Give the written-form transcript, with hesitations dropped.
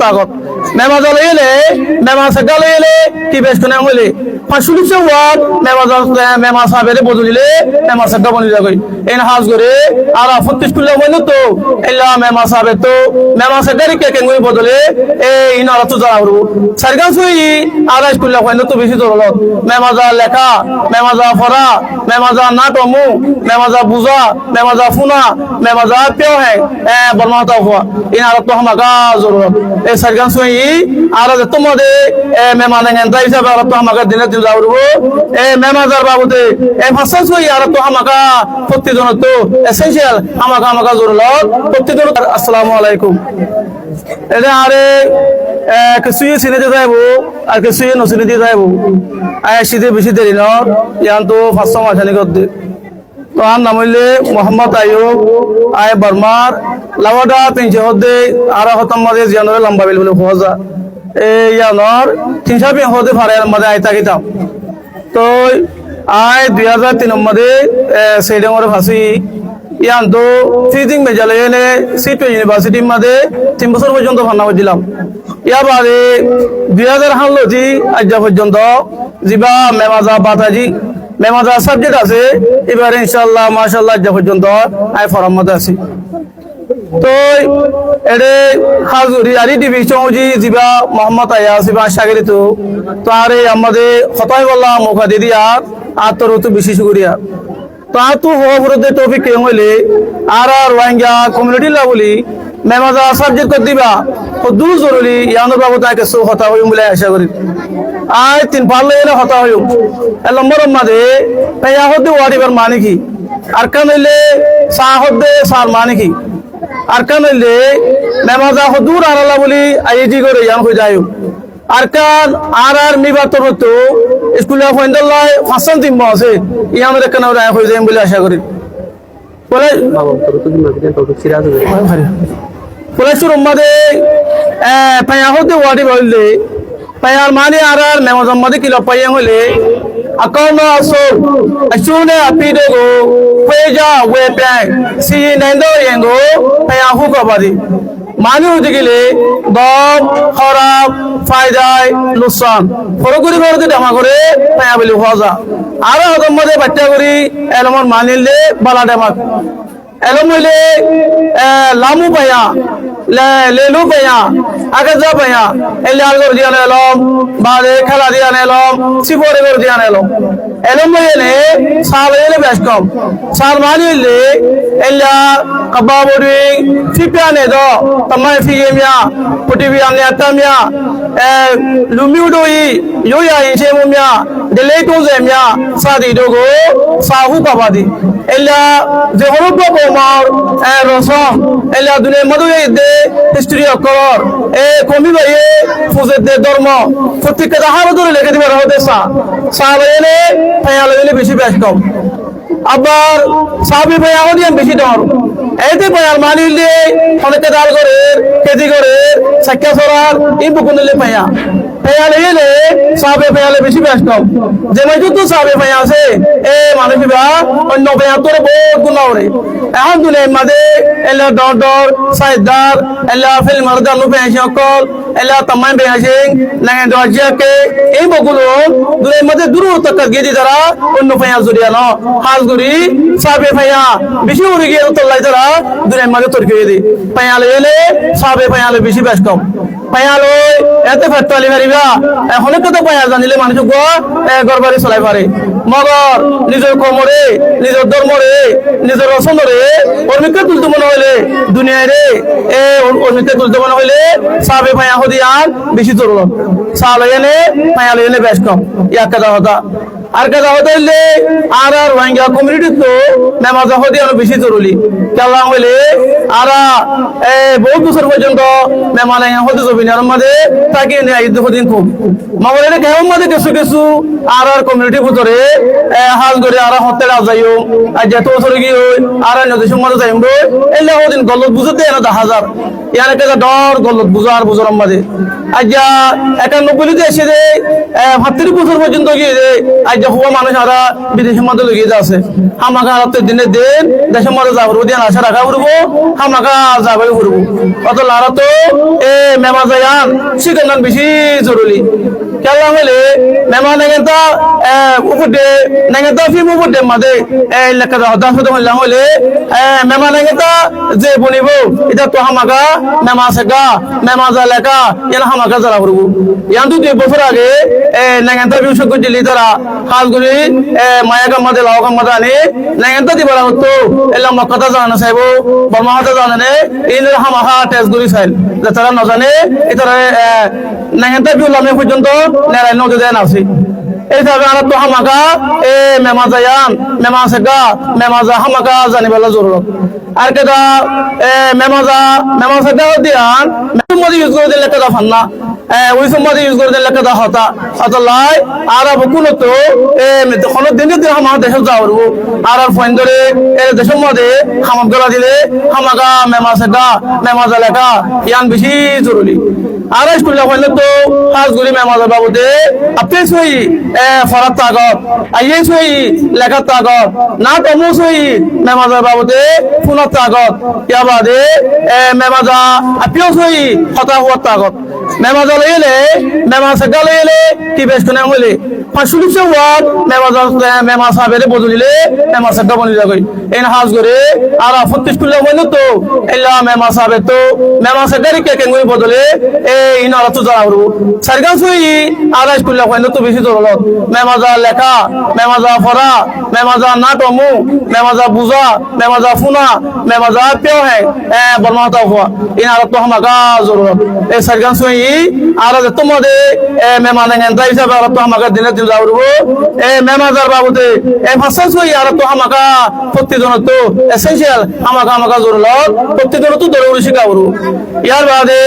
তাগত মেমাজা লইলে মেমা সাগা লইলে কি বেশ কোনে হইলে 500 ওয়াট মেমা সাবেরে বদলিলে মেমা সাগা বনি যাগই এন হাজ করে আর 35 কিলো হইল তো এলা মেমা সাবে তো মেমা সাগারি কে কেঙ্গুই বদলে এই ইনারা তো যাওরু সারগান সুই আর স্কুল হইল তো বেশি দরলত মেমাজা লেখা মেমাজা পড়া মেমাজা নাটমু মেমাজা বুঝা মেমাজা ফুনা মেমাজা পেও है বলমাতা हुआ ইনারা তো হামাকা জরুরত এই সারগান সুই আর তোমাদের মেমানে এন্টাই হিসাবে আর তো হামাকা দিনে দিন যাওরু মেমাজার বাবুতে এই ভাষা সুই আর তো হামাকা প্রতিদিন তো এসেনশিয়াল হামাকা জরুরত প্রতিদিন আসসালামু আলাইকুম এটা আরে কিছুই চিনে দিয়ে যাইব আর কিছুই নচিনে দিয়ে যাইব শীতে বেশি দেরি ন ইয়ান তো 500 মাসানি করতে তো আর নাম হইলে মোহাম্মদ আয়ুব আয় বর্মার লাওয়াডা পিঞ্চে হদে আর হতম মাঝে জিয়ানরে লম্বা বিল বলে খোঁজা এই ইয়ানর 300 হদে ফারে মাঝে আইতা কিতাম তো আয় 2003 মধ্যে সেইডেমরে ফাঁসি ইয়ান তো ফিজিং মেজালে সিট ইউনিভার্সিটির মধ্যে 3 বছর পর্যন্ত ফান্না করছিলাম ইয়ার বাদে 2000 হালজি আজ পর্যন্ত জিবা মেমাজা বাতাজি মেমাজা সাবজেক্ট আছে এবারে ইনশাআল্লাহ মাশাআল্লাহ আজ পর্যন্ত আই ফরম মধ্যে আছি তো এডে হাজুরি আরি ডিভিশন জি জিবা মোহাম্মদ আয়া জিবা শাগিরি তো আরে আমাদের খতাই বললাম মুখা দিদিয়া আর তোর তো বেশি শুকরিয়া তো আর তো হওয়া বরদে টপিক কে হইলে আর রোহিঙ্গা কমিউনিটি লাবলি মেমাজা সাবজেক্ট কর দিবা তো দূর জরুরি ইয়ানো বাবু তাকে সো হতা হইম বলে আশা করি আয় 3 পারলে এনে হতা হইম এ নম্বর মাঝে তাই হতে ওয়ারিবার মানে কি আর কান হইলে সাহদে সার মানে কি আর কান হইলে মেমাজা হদুর আরালা বলি আইজি করে ইয়ান হই যায়ও আর কান আর মিবা তো স্কুলে ফন্ডাল্লাই ফাঁসান দিম আছে ইয়ানের কান হই যাইম বলে আশা করি বলে পলাশুর উম্মাদে পায়া হতে ওয়ারি বললে পায়ার মানে আর মেমাজা মাদে কি লপাইয়া হইলে akauna so asune apido go kweja wepan si nando yengo paya hu ko badi manu digile dom kharab faidai nusan foroguri gorde dama করে paya beli hoja ara odom mode batta kori elomon manille bala dama elomile lamu paya lelu paya agaza paya elar gor dian elom bade khala dian elom sibore gor dian elom elom ele salele baskom salmanile ella kababori fipiane do tamai fiyemya putibiane atamya lumiudoi yoya inchemumya delay tozemya sadi dogo sahu kabadi ella jehorobo bomar rosom ella dune maduye de history okor komi baye fuzede ধর্ম প্রত্যেকটা হারো ধরে লিখে দিবার হতে সাহাবাইলে পায়ালে বেশি বেশ কম আবার সাহাবি পায়া হদিয়ান বেশি ডর এইতে পায়াল মানিলে অনেকে দাল করে কেজি করে সাক্কা সরার এই বুকুনলে পায়া পায়ালে এলে সাহাবে পায়ালে বেশি বেশ কম যে মাইজু তো সাহাবে পায়া আছে মানবিবা অন্য পায়া তোর বহুত গুণা ওরে এখন দুলে মাদে এলা ডর সাইদার এলা ফিল মারদানু পায়া সকল এলা তামাই পায়া সিং লাগে দরজাকে এই বগুলো দুলে মাদে দূর তক গেদি দ্বারা অন্য পায়া জড়িয়ানো হাজগুরি সাহাবে পায়া বেশি উড়ে গিয়ে তোলাই দ্বারা দুলে মাদে তরকে দি পায়ালে এলে সাহাবে পায়ালে বেশি বেশ কম পায়ালো এতে ফাটতালি মারিবা এখন কত পায়া জানিলে মানুষ গো গরবারি চলাই পারে মগর নিজের কমরে নিজের ধর্মরে নিজের রসনরে অর্মিকে তুলতে মনে হইলে দুনিয়ায় রে অর্মিকে তুলতে মনে হইলে সাবে পায়া হদিয়ান বেশি জরুরত সালে এনে পায়ালে এনে বেশ কম ইয়া কাদা হতা আর কাদা হতে হইলে আর রোহিঙ্গা কমিউনিটি তো নামাজ হদিয়ান বেশি জরুরি কেলা হইলে আর বহুত বছর পর্যন্ত মেহমান হতে জবিনার মধ্যে তাকে দিন খুব মগর এটা কেমন মধ্যে কিছু আর কমিউনিটির ভিতরে হাজ করে আর হতে যাইও আর যেত বছর গিয়ে আর নদীর মধ্যে যাইব এলে ওদিন গলত বুঝতে এনে 10,000 ইয়ার একটা ডর গলত বুঝার বুঝার মধ্যে আজ্ঞা 91 এসে যে 32 বছর পর্যন্ত গিয়ে যে আজ্ঞা হওয়া মানুষ আরা বিদেশের মধ্যে লইয়ে যাচ্ছে আমাকে আর দিনের দিন দেশের মধ্যে যাবো দিয়ে আশা রাখা করবো আমাকে যাবে করবো অত লারা তো মেমা যায়ান শিখান বেশি জরুরি কেলা হলে মেমা নেগেতা উপরে নেগেতা ফিম উপরে মাঝে লেখা দাস হইলাম হলে মেমা নেগেতা যে বনিব এটা তো আমাকা মেমা শেখা মেমা যা লেখা এনা আমাকা যারা করবো ইয়ান 2 বছর আগে নেগেতা বিশেষজ্ঞ দিল্লি তারা হালগুলি মায়া কামাতে লাও কামাতে আনি নেগেতা দিবার হতো এলাম কথা জানা চাইব বর্মা হাতে জানে এই হামাহা টেস্ট গুলি চাইল যে তারা নজানে এটারা নেগেতা বিউলামে পর্যন্ত নেরাই নদী দেন আছে এইভাবে আর তো হামাকা মেমা যায়ান মেমা শেখা মেমা যা হামাকা জানিবেলা জরুরত আর কেটা মেমা শেখা দিয়ান মধ্যে ইউজ করে দিলে কেটা ফান্না ওই সময় ইউজ করে দিলে কেটা হতা অতলাই আর কোনো তো কোনো দিনে দিন আমার দেশে যাওয়ার আর ফোন ধরে দেশের মধ্যে হামাক গলা দিলে হামাকা মেমা শেখা মেমা যা লেখা ইয়ান বেশি জরুরি আর স্কুলে হইলে তো হাজগুলি মেমাজের বাবুতে আপনি সই ফরাত তাগত আইয়ে সই লেখার তাগত না তমু সই মেমাজের বাবুতে ফোনার তাগত ইয়া বাদে মেমাজা আপনিও সই হতা হওয়ার তাগত মেমাজা লইলে মেমা শেখা লইলে কি বেশ কোনে হইলে 45 ওয়াট মেমা সাহেবের বদলিলে মেমা শেখা বনি যাগই এই হাজ করে আর 35 কুল্লা হইলো তো এলা মেমা সাহেব তো মেমা শেখার কে কেঙ্গুই বদলে ইনারা তো যারা হবো সারগান সুই আর স্কুলে হইলো তো বেশি জরুরত মেমাজা লেখা মেমাজা পড়া মেমাজা নাটমু মেমাজা বুঝা মেমাজা ফুনা মেমাজা পেও হে বর্মাতা হওয়া ইনারা তো হামাকা জরুরত এই সারগান সুই আর তোমাদের মেমানে এন্টা হিসাবে আর তো হামাকা দিনে দিন যাবো মেমাজার বাবুতে ভাষা সুই আর তো হামাকা প্রতিজন তো এসেনশিয়াল হামাকা জরুরত প্রতিজন তো জরুরি শিখাবো ইয়ার বাদে